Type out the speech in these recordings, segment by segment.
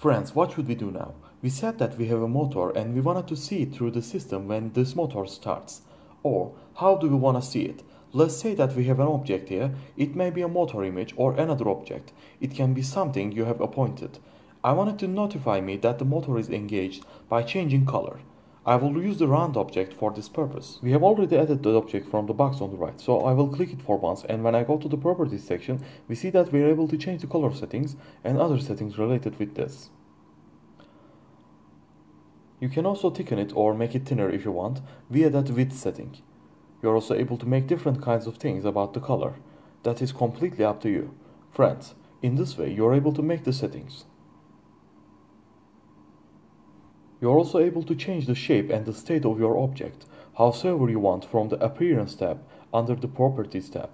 Friends, what should we do now? We said that we have a motor and we wanted to see it through the system when this motor starts. Or, how do we want to see it? Let's say that we have an object here. It may be a motor image or another object. It can be something you have appointed. I wanted to notify me that the motor is engaged by changing color. I will use the round object for this purpose. We have already added the object from the box on the right, so I will click it for once, and when I go to the properties section, we see that we are able to change the color settings and other settings related with this. You can also thicken it or make it thinner if you want via that width setting. You're also able to make different kinds of things about the color. That is completely up to you. Friends, in this way you're able to make the settings. You're also able to change the shape and the state of your object, however you want, from the Appearance tab under the Properties tab.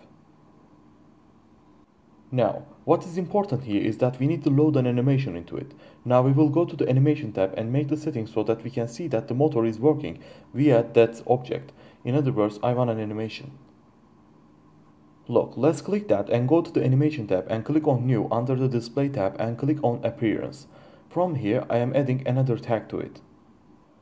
Now, what is important here is that we need to load an animation into it. Now we will go to the Animation tab and make the settings so that we can see that the motor is working via that object. In other words, I want an animation. Look, let's click that and go to the Animation tab and click on New under the Display tab and click on Appearance. From here, I am adding another tag to it.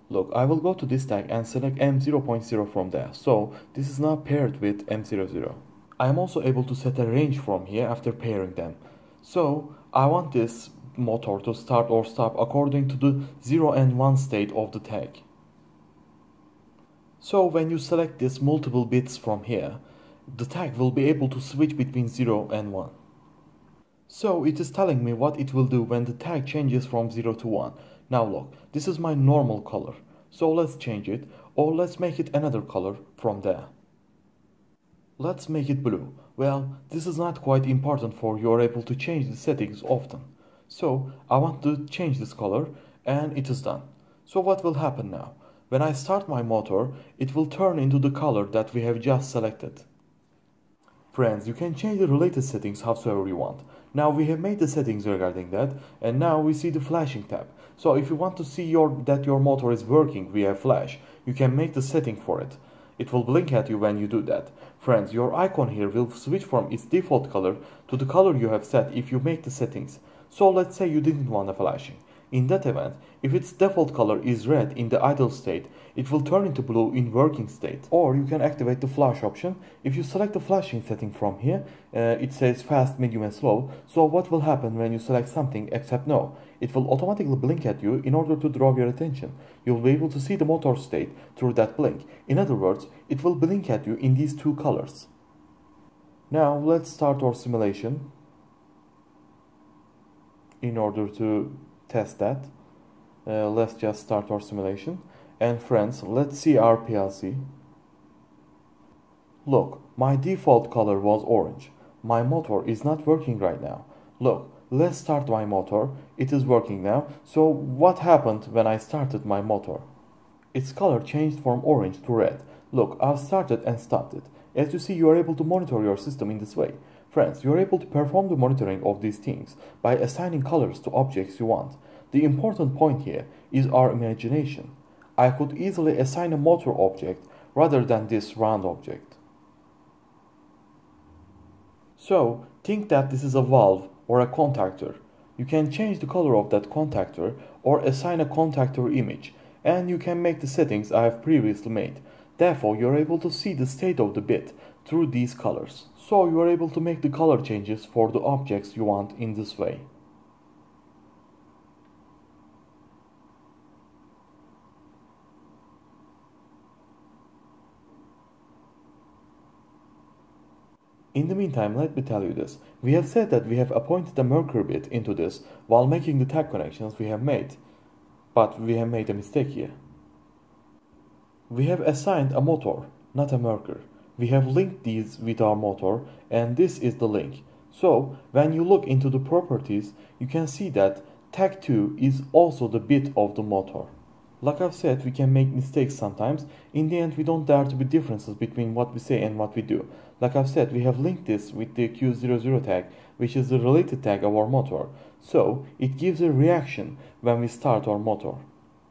Look, I will go to this tag and select M0.0 from there. So, this is now paired with M00. I am also able to set a range from here after pairing them. So, I want this motor to start or stop according to the 0 and 1 state of the tag. So, when you select this multiple bits from here, the tag will be able to switch between 0 and 1. So it is telling me what it will do when the tag changes from 0 to 1. Now look, this is my normal color. So let's change it, or let's make it another color from there. Let's make it blue. Well, this is not quite important for you are able to change the settings often. So I want to change this color and it is done. So what will happen now? When I start my motor, it will turn into the color that we have just selected. Friends, you can change the related settings however you want. Now we have made the settings regarding that, and now we see the flashing tab. So if you want to see that your motor is working via flash, you can make the setting for it. It will blink at you when you do that. Friends, your icon here will switch from its default color to the color you have set if you make the settings. So let's say you didn't want a flashing. In that event, if its default color is red in the idle state, it will turn into blue in working state. Or you can activate the flash option. If you select the flashing setting from here, it says fast, medium and slow. So what will happen when you select something except no? It will automatically blink at you in order to draw your attention. You'll be able to see the motor state through that blink. In other words, it will blink at you in these two colors. Now let's start our simulation in order to test that. Let's just start our simulation. And friends, let's see our PLC. Look, my default color was orange. My motor is not working right now. Look, let's start my motor. It is working now. So what happened when I started my motor? Its color changed from orange to red. Look, I've started and stopped it. As you see, you are able to monitor your system in this way. Friends, you are able to perform the monitoring of these things by assigning colors to objects you want. The important point here is our imagination. I could easily assign a motor object rather than this round object. So, think that this is a valve or a contactor. You can change the color of that contactor or assign a contactor image, and you can make the settings I have previously made. Therefore, you are able to see the state of the bit through these colors. So you are able to make the color changes for the objects you want in this way. In the meantime, let me tell you this. We have said that we have appointed a marker bit into this while making the tag connections we have made. But we have made a mistake here. We have assigned a motor, not a marker. We have linked these with our motor, and this is the link. So, when you look into the properties, you can see that tag 2 is also the bit of the motor. Like I've said, we can make mistakes sometimes. In the end, we don't dare to be differences between what we say and what we do. Like I've said, we have linked this with the Q00 tag, which is the related tag of our motor. So, it gives a reaction when we start our motor,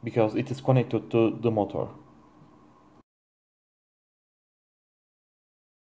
because it is connected to the motor.